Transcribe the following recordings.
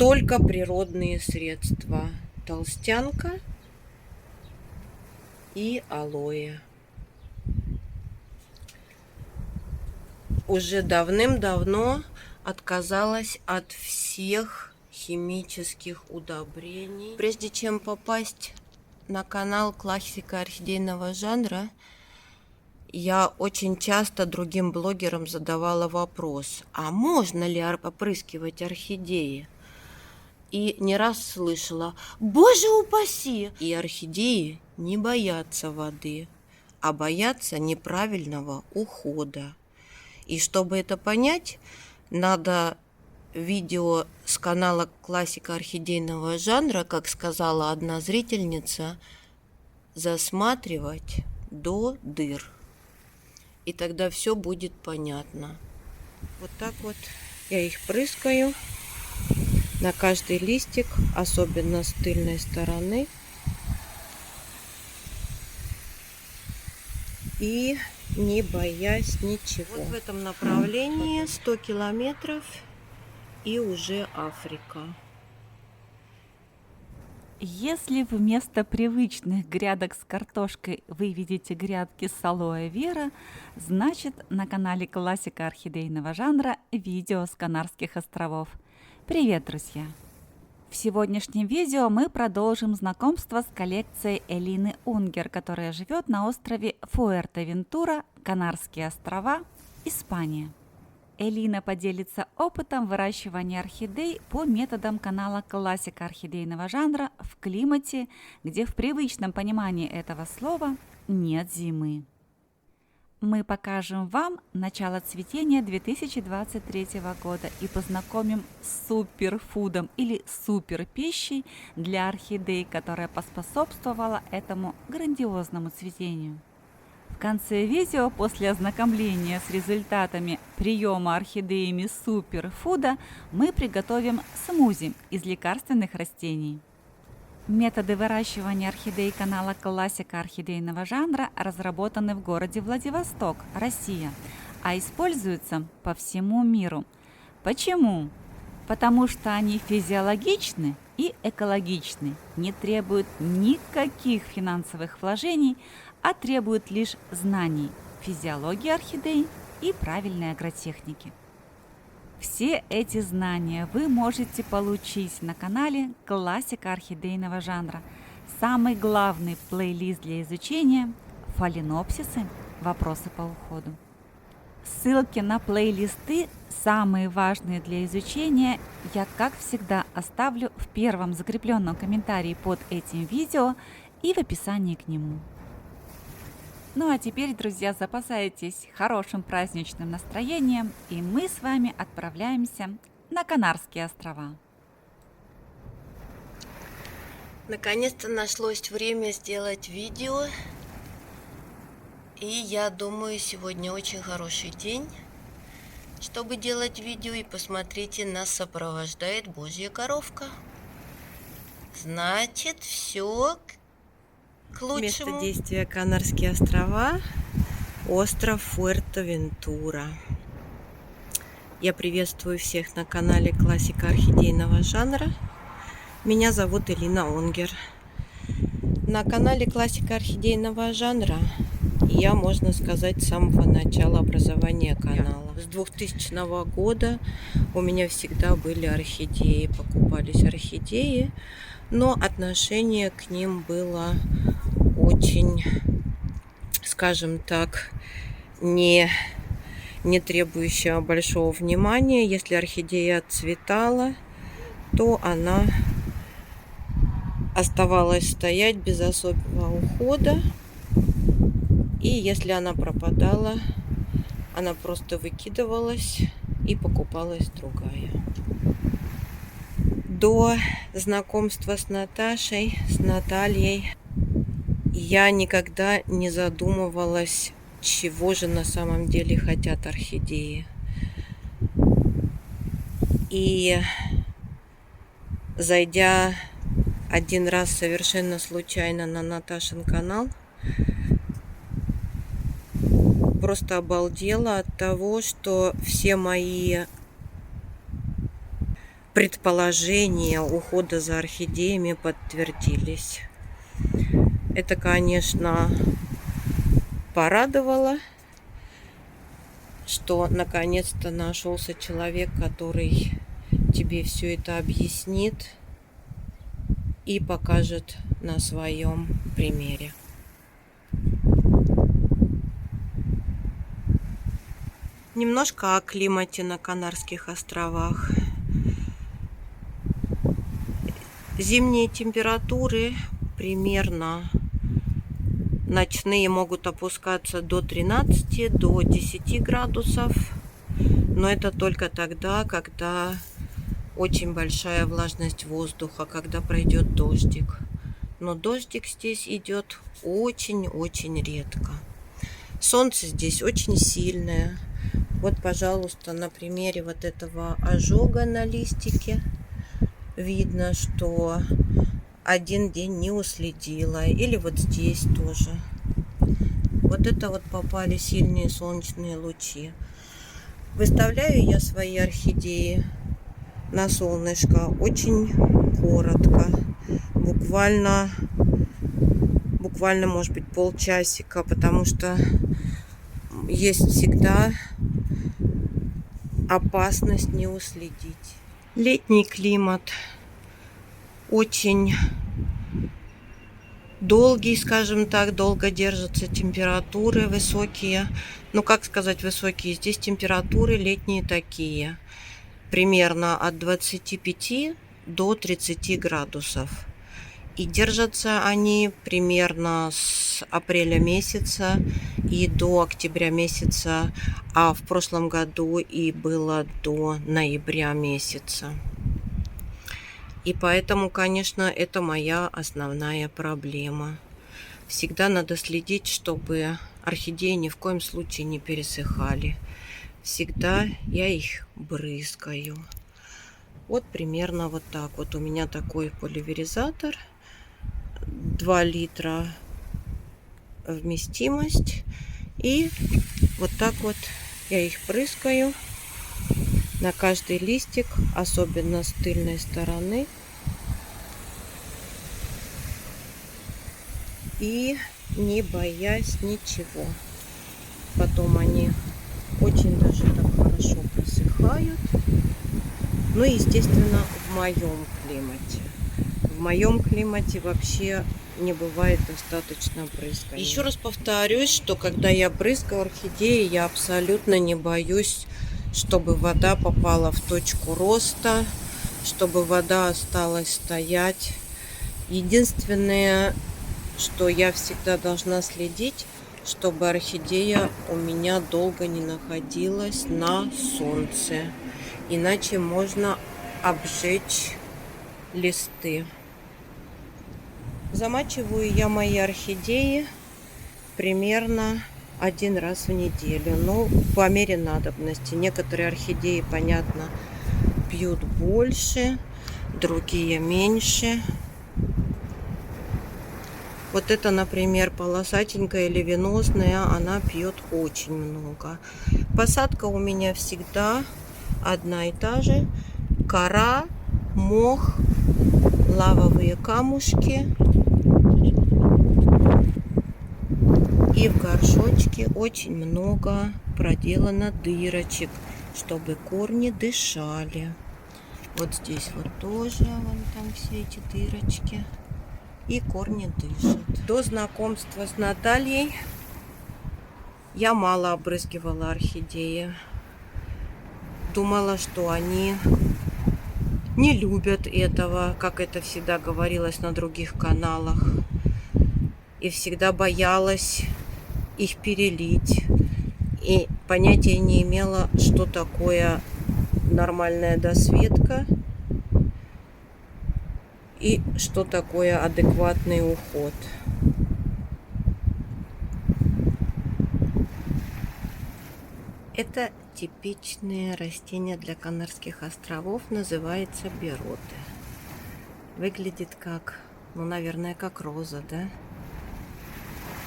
только природные средства. Толстянка и алоэ. Уже давным-давно отказалась от всех химических удобрений. Прежде чем попасть на канал классика орхидейного жанра, я очень часто другим блогерам задавала вопрос: а можно ли опрыскивать орхидеи? И не раз слышала: боже упаси! И орхидеи не боятся воды, а боятся неправильного ухода. И чтобы это понять, надо видео с канала классика орхидейного жанра, как сказала одна зрительница, засматривать до дыр. И тогда все будет понятно. Вот так вот я их прыскаю на каждый листик, особенно с тыльной стороны. И не боясь ничего. Вот в этом направлении 100 километров и уже Африка. Если вместо привычных грядок с картошкой вы видите грядки с алоэ вера, значит на канале классика орхидейного жанра видео с Канарских островов. Привет, друзья! В сегодняшнем видео мы продолжим знакомство с коллекцией Элины Унгер, которая живет на острове Фуэртевентура, Канарские острова, Испания. Элина поделится опытом выращивания орхидей по методам канала классика орхидейного жанра в климате, где в привычном понимании этого слова нет зимы. Мы покажем вам начало цветения 2023 года и познакомим с суперфудом или суперпищей для орхидей, которая поспособствовала этому грандиозному цветению. В конце видео, после ознакомления с результатами приема орхидеями суперфуда, мы приготовим смузи из лекарственных растений. Методы выращивания орхидей канала классика орхидейного жанра разработаны в городе Владивосток, Россия, а используются по всему миру. Почему? Потому что они физиологичны и экологичны, не требуют никаких финансовых вложений, а требуют лишь знаний физиологии орхидей и правильной агротехники. Все эти знания вы можете получить на канале классика орхидейного жанра. Самый главный плейлист для изучения – фаленопсисы, вопросы по уходу. Ссылки на плейлисты, самые важные для изучения, я, как всегда, оставлю в первом закрепленном комментарии под этим видео и в описании к нему. Ну а теперь, друзья, запасайтесь хорошим праздничным настроением, и мы с вами отправляемся на Канарские острова. Наконец-то нашлось время сделать видео. И я думаю, сегодня очень хороший день, чтобы делать видео. И посмотрите, нас сопровождает Божья коровка. Значит, все к лучшему. Место действия Канарские острова, остров Фуэртевентура. Я приветствую всех на канале классика орхидейного жанра. Меня зовут Элина Унгер. На канале классика орхидейного жанра я, можно сказать, с самого начала образования канала. С 2000 года у меня всегда были орхидеи, покупались орхидеи, но отношение к ним было очень, скажем так, не требующее большого внимания. Если орхидея отцветала, то она оставалась стоять без особого ухода. И если она пропадала, она просто выкидывалась и покупалась другая. До знакомства с Наташей, с Натальей, я никогда не задумывалась, чего же на самом деле хотят орхидеи. И зайдя один раз совершенно случайно на Наташин канал, просто обалдела от того, что все мои предположения ухода за орхидеями подтвердились. Это, конечно, порадовало, что наконец-то нашелся человек, который тебе все это объяснит и покажет на своем примере. Немножко о климате на Канарских островах. Зимние температуры примерно ночные могут опускаться до 13, до 10 градусов. Но это только тогда, когда очень большая влажность воздуха, когда пройдет дождик. Но дождик здесь идет очень-очень редко. Солнце здесь очень сильное. Вот, пожалуйста, на примере вот этого ожога на листике видно, что один день не уследила. Или вот здесь тоже. Вот это вот попали сильные солнечные лучи. Выставляю я свои орхидеи на солнышко очень коротко. Буквально, может быть, полчасика, потому что есть всегда опасность не уследить. Летний климат очень долгий, скажем так, долго держатся температуры высокие. Ну, как сказать высокие? Здесь температуры летние такие. Примерно от 25 до 30 градусов. И держатся они примерно с апреля месяца и до октября месяца, а в прошлом году и было до ноября месяца. И поэтому, конечно, это моя основная проблема. Всегда надо следить, чтобы орхидеи ни в коем случае не пересыхали. Всегда я их брызгаю. Вот примерно вот так. Вот у меня такой пульверизатор. 2 литра вместимость. И вот так вот я их брызгаю на каждый листик, особенно с тыльной стороны. И не боясь ничего. Потом они очень даже так хорошо просыхают. Ну и, естественно, в моем климате. В моем климате вообще не бывает достаточно брызгания. Еще раз повторюсь, что когда я брызгаю орхидеи, я абсолютно не боюсь, чтобы вода попала в точку роста, чтобы вода осталась стоять. Единственное, что я всегда должна следить, чтобы орхидея у меня долго не находилась на солнце. Иначе можно обжечь листы. Замачиваю я мои орхидеи примерно 1 раз в неделю. Ну, по мере надобности. Некоторые орхидеи, понятно, пьют больше, другие меньше. Вот это, например, полосатенькая или венозная, она пьет очень много. Посадка у меня всегда одна и та же. Кора, мох, лавовые камушки. И в горшочке очень много проделано дырочек, чтобы корни дышали. Вот здесь вот тоже, вон там все эти дырочки. И корни дышат. До знакомства с Натальей я мало обрызгивала орхидеи. Думала, что они не любят этого, как это всегда говорилось на других каналах. И всегда боялась их перелить. И понятия не имела, что такое нормальная досветка и что такое адекватный уход. Это типичные растения для Канарских островов, называется бероты. Выглядит как, ну, наверное, как роза, да?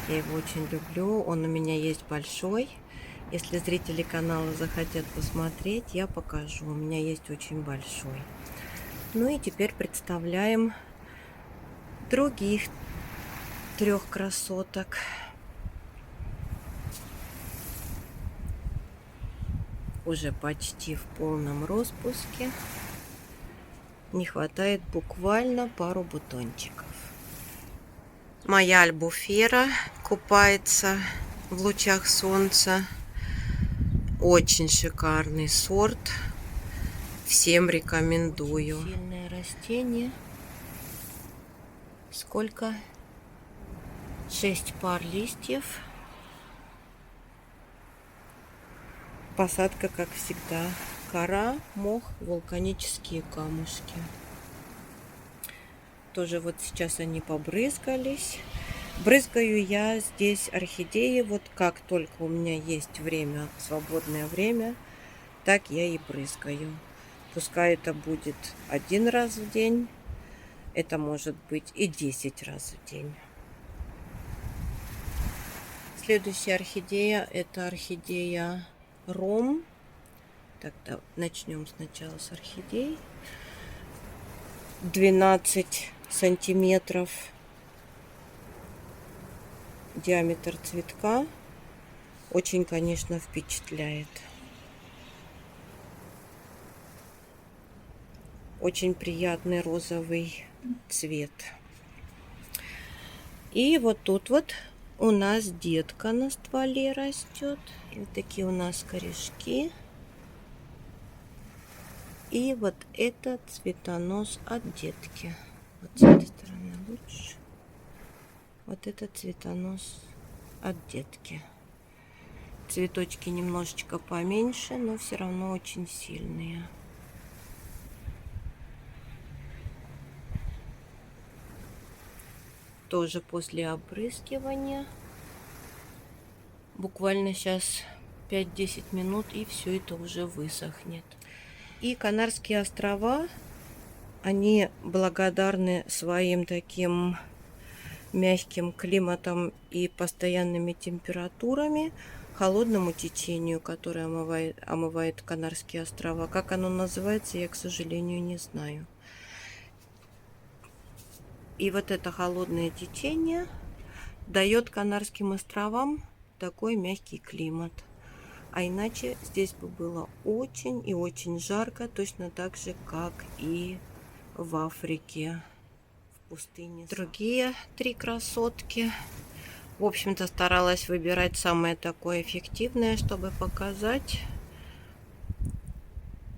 Я его очень люблю, он у меня есть большой. Если зрители канала захотят посмотреть, я покажу. У меня есть очень большой. Ну и теперь представляем других 3 красоток. Уже почти в полном распуске. Не хватает буквально пару бутончиков. Моя альбуфера купается в лучах солнца. Очень шикарный сорт. Всем рекомендую. Сильное растение. Сколько? 6 пар листьев. Посадка, как всегда. Кора, мох, вулканические камушки. Тоже вот сейчас они побрызгались. Брызгаю я здесь орхидеи. Вот как только у меня есть время, свободное время, так я и брызгаю. Пускай это будет 1 раз в день. Это может быть и 10 раз в день. Следующая орхидея — это орхидея Ром. Тогда начнем сначала с орхидей. 12 сантиметров диаметр цветка. Очень, конечно, впечатляет. Очень приятный розовый цвет. И вот тут вот у нас детка на стволе растет. Вот такие у нас корешки. И вот это цветонос от детки. Вот с этой стороны лучше. Вот это цветонос от детки. Цветочки немножечко поменьше, но все равно очень сильные. Тоже после опрыскивания. Буквально сейчас 5-10 минут, и все это уже высохнет. И Канарские острова, они благодарны своим таким мягким климатом и постоянными температурами холодному течению, которое омывает Канарские острова. Как оно называется, я, к сожалению, не знаю. И вот это холодное течение дает Канарским островам такой мягкий климат. А иначе здесь бы было очень и очень жарко, точно так же, как и в Африке, в пустыне. Другие 3 красотки. В общем-то, старалась выбирать самое такое эффективное, чтобы показать.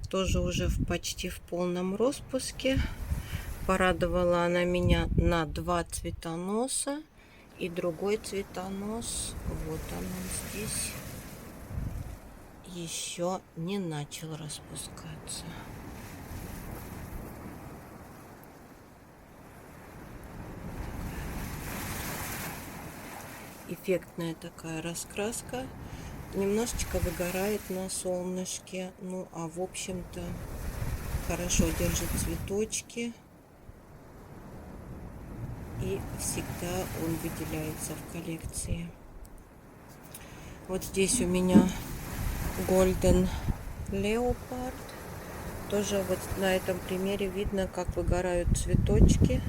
Тоже уже почти в полном распуске. Порадовала она меня на 2 цветоноса. И другой цветонос, вот он здесь, еще не начал распускаться. Эффектная такая раскраска. Немножечко выгорает на солнышке. Ну, а в общем-то хорошо держит цветочки. И всегда он выделяется в коллекции. Вот здесь у меня Golden Leopard. Тоже вот на этом примере видно, как выгорают цветочки.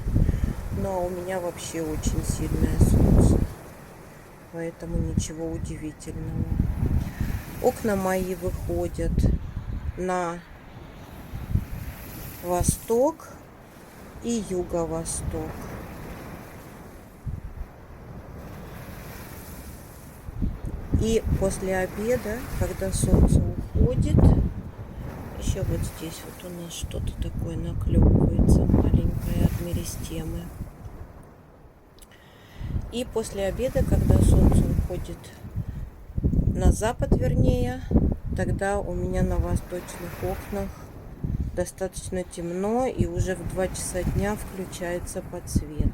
Но у меня вообще очень сильное солнце. Поэтому ничего удивительного. Окна мои выходят на восток и юго-восток. И после обеда, когда солнце уходит, еще вот здесь вот у нас что-то такое наклевывается маленькое от меристемы. И после обеда, когда солнце уходит на запад, вернее, тогда у меня на восточных окнах достаточно темно, и уже в 2 часа дня включается подсветка.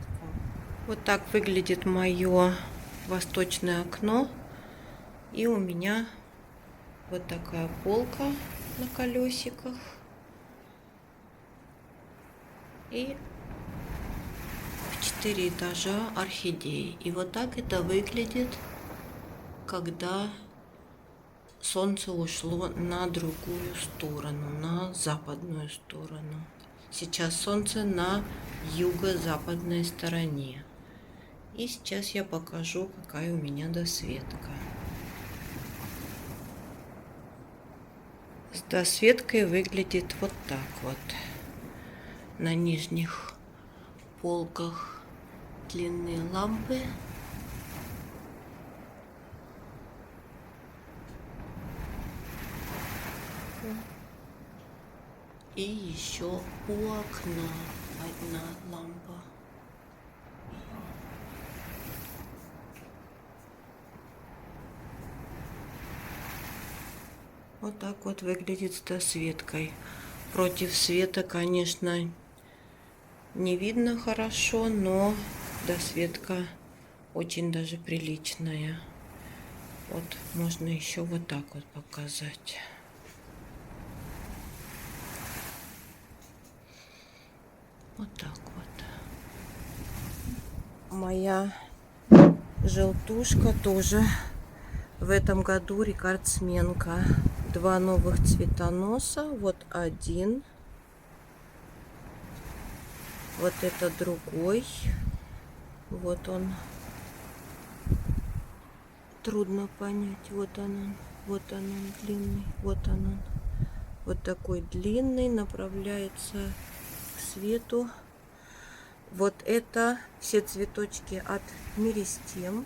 Вот так выглядит мое восточное окно. И у меня вот такая полка на колесиках. И 4 этажа орхидеи. И вот так это выглядит, когда солнце ушло на другую сторону, на западную сторону. Сейчас солнце на юго-западной стороне. И сейчас я покажу, какая у меня досветка. С досветкой выглядит вот так вот. На нижних полках длинные лампы. И еще у окна одна лампа. Вот так вот выглядит с досветкой. Против света, конечно, не видно хорошо, но досветка очень даже приличная. Вот можно еще вот так вот показать. Вот так вот. Моя желтушка тоже в этом году рекордсменка. 2 новых цветоноса. Вот один. Вот это другой. Вот он. Трудно понять. Вот он. Вот он длинный. Вот он. Вот такой длинный. Направляется к свету. Вот это все цветочки от меристем.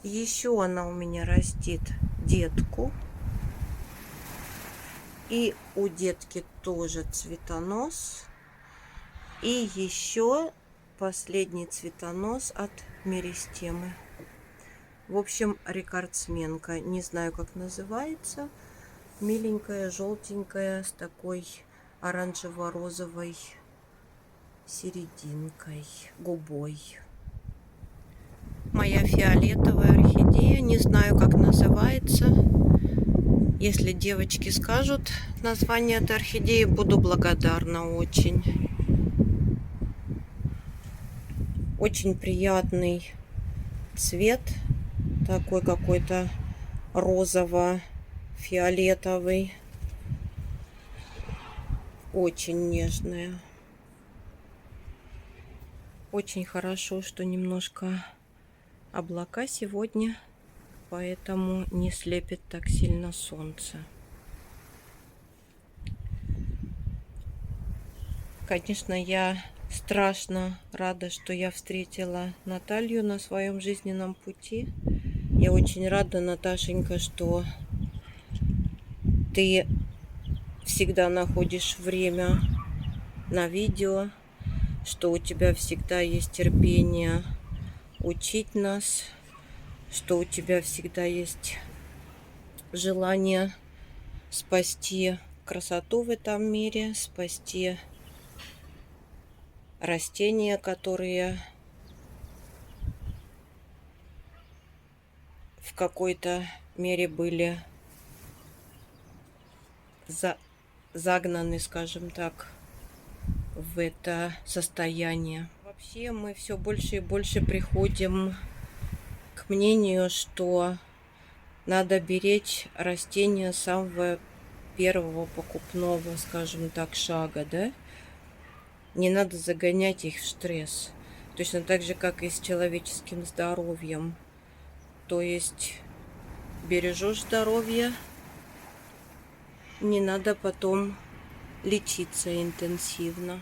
Еще она у меня растит детку. И у детки тоже цветонос. И еще последний цветонос от меристемы. В общем, рекордсменка. Не знаю, как называется. Миленькая, желтенькая, с такой оранжево-розовой серединкой, губой. Моя фиолетовая орхидея. Не знаю, как называется. Если девочки скажут название этой орхидеи, буду благодарна очень. Очень приятный цвет. Такой какой-то розово-фиолетовый. Очень нежная. Очень хорошо, что немножко облака сегодня, поэтому не слепит так сильно солнце. Конечно, я страшно рада, что я встретила Наталью на своем жизненном пути. Я очень рада, Наташенька, что ты всегда находишь время на видео, что у тебя всегда есть терпение учить нас, что у тебя всегда есть желание спасти красоту в этом мире, спасти растения, которые в какой-то мере были загнаны, скажем так, в это состояние. Вообще мы все больше и больше приходим к мнению, что надо беречь растения с самого первого покупного, скажем так, шага, да? Не надо загонять их в стресс. Точно так же, как и с человеческим здоровьем. То есть бережешь здоровье, не надо потом лечиться интенсивно.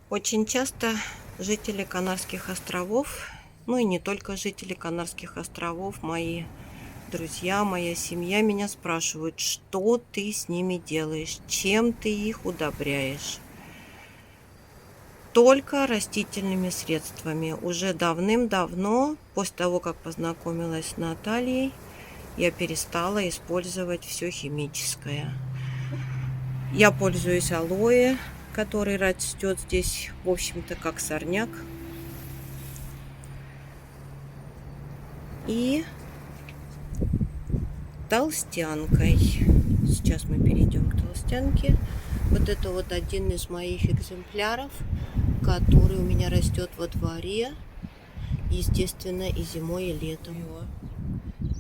Очень часто жители Канарских островов, ну и не только жители Канарских островов, мои друзья, моя семья меня спрашивают, что ты с ними делаешь, чем ты их удобряешь. Только растительными средствами. Уже давным-давно, после того, как познакомилась с Натальей, я перестала использовать все химическое. Я пользуюсь алоэ, который растет здесь, в общем-то, как сорняк. И толстянкой. Сейчас мы перейдем к толстянке. Вот это вот один из моих экземпляров, который у меня растет во дворе, естественно, и зимой, и летом.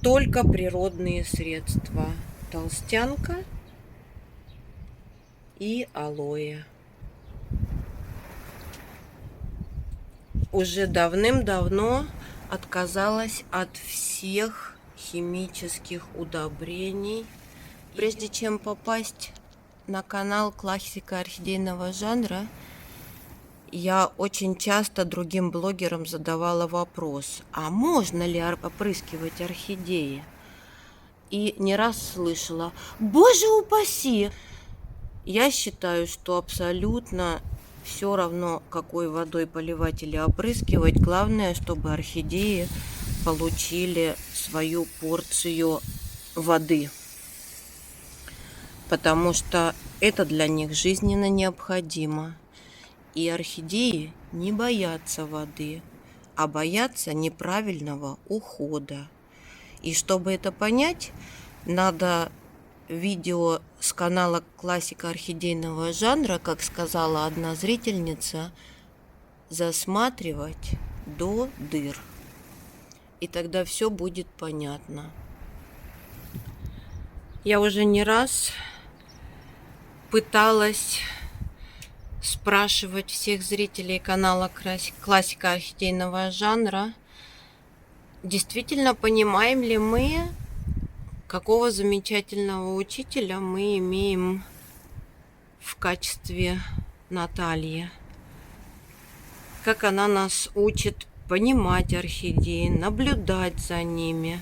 Только природные средства. Толстянка. и алоэ. Уже давным-давно отказалась от всех химических удобрений. Прежде чем попасть на канал классика орхидейного жанра, я очень часто другим блогерам задавала вопрос, а можно ли опрыскивать орхидеи? И не раз слышала: боже упаси! Я считаю, что абсолютно все равно, какой водой поливать или опрыскивать. Главное, чтобы орхидеи получили свою порцию воды. Потому что это для них жизненно необходимо. И орхидеи не боятся воды, а боятся неправильного ухода. И чтобы это понять, надо видео с канала классика орхидейного жанра, как сказала одна зрительница, засматривать до дыр. И тогда все будет понятно. Я уже не раз пыталась спрашивать всех зрителей канала классика орхидейного жанра, действительно понимаем ли мы, какого замечательного учителя мы имеем в качестве Натальи. Как она нас учит понимать орхидеи, наблюдать за ними.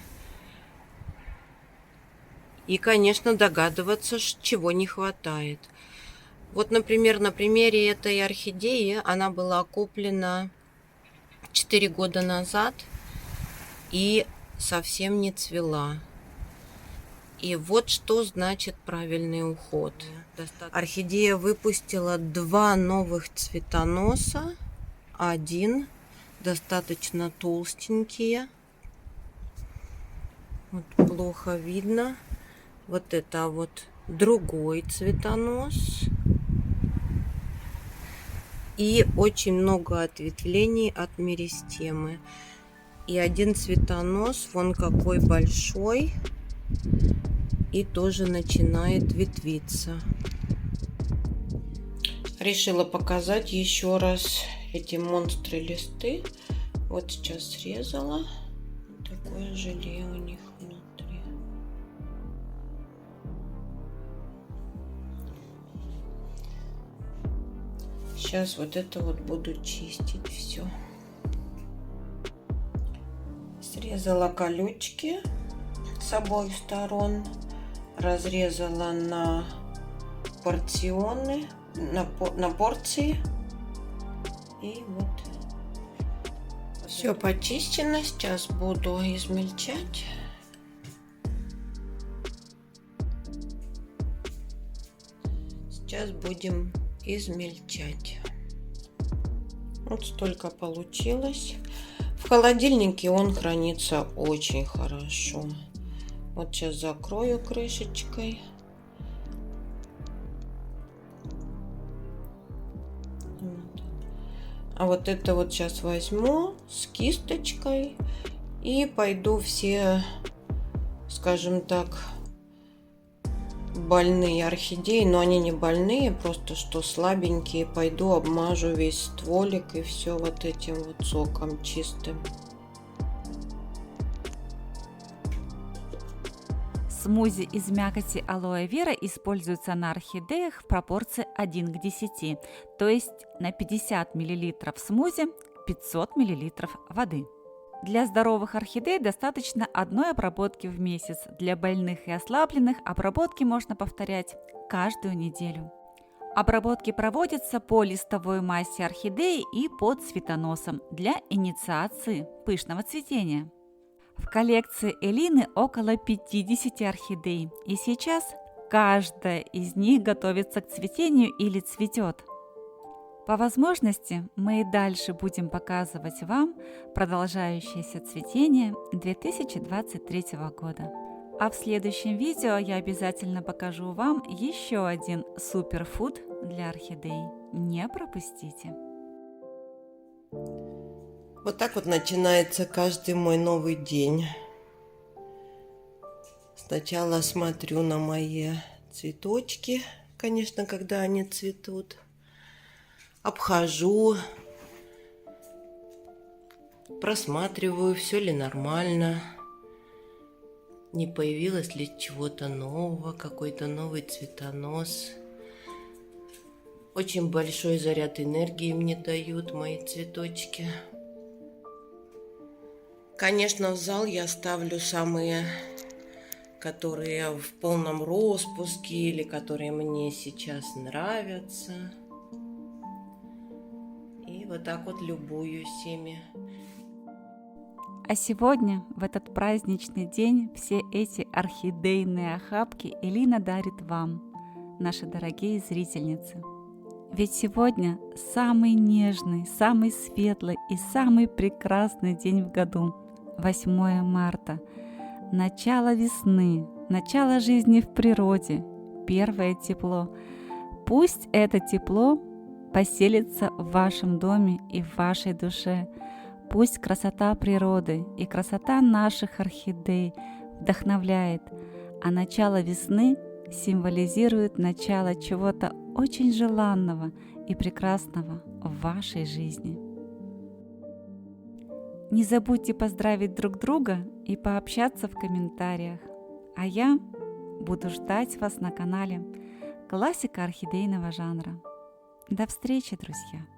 И, конечно, догадываться, чего не хватает. Вот, например, на примере этой орхидеи, она была куплена 4 года назад и совсем не цвела. И вот что значит правильный уход. Орхидея выпустила 2 новых цветоноса. Один достаточно толстенькие. Вот плохо видно. Вот это вот другой цветонос. И очень много ответвлений от меристемы. И один цветонос, вон какой большой, и тоже начинает ветвиться. Решила показать еще раз эти монстры листы. Вот сейчас срезала. Такое желе у них внутри. Сейчас вот это вот буду чистить все. Срезала колючки с обоих сторон, разрезала на порционы, на порции, и вот все почищено. Сейчас буду измельчать. Сейчас будем измельчать. Вот столько получилось. В холодильнике он хранится очень хорошо. Вот сейчас закрою крышечкой. А вот это вот сейчас возьму с кисточкой и пойду все, скажем так, больные орхидеи, но они не больные, просто что слабенькие, пойду обмажу весь стволик и все вот этим вот соком чистым. Смузи из мякоти алоэ вера используется на орхидеях в пропорции 1 к 10, то есть на 50 мл смузи 500 мл воды. Для здоровых орхидей достаточно одной обработки в месяц. Для больных и ослабленных обработки можно повторять каждую неделю. Обработки проводятся по листовой массе орхидеи и по цветоносам для инициации пышного цветения. В коллекции Элины около 50 орхидей, и сейчас каждая из них готовится к цветению или цветет. По возможности мы и дальше будем показывать вам продолжающееся цветение 2023 года. А в следующем видео я обязательно покажу вам еще один суперфуд для орхидей. Не пропустите! Вот так вот начинается каждый мой новый день. Сначала смотрю на мои цветочки, конечно, когда они цветут. Обхожу, просматриваю, все ли нормально, не появилось ли чего-то нового, какой-то новый цветонос. Очень большой заряд энергии мне дают мои цветочки. Конечно, в зал я ставлю самые, которые в полном распуске или которые мне сейчас нравятся. И вот так вот любуюсь ими. А сегодня, в этот праздничный день, все эти орхидейные охапки Элина дарит вам, наши дорогие зрительницы. Ведь сегодня самый нежный, самый светлый и самый прекрасный день в году, 8 марта, начало весны, начало жизни в природе, первое тепло. Пусть это тепло поселится в вашем доме и в вашей душе. Пусть красота природы и красота наших орхидей вдохновляет, а начало весны символизирует начало чего-то очень желанного и прекрасного в вашей жизни. Не забудьте поздравить друг друга и пообщаться в комментариях. А я буду ждать вас на канале «Классика орхидейного жанра». До встречи, друзья!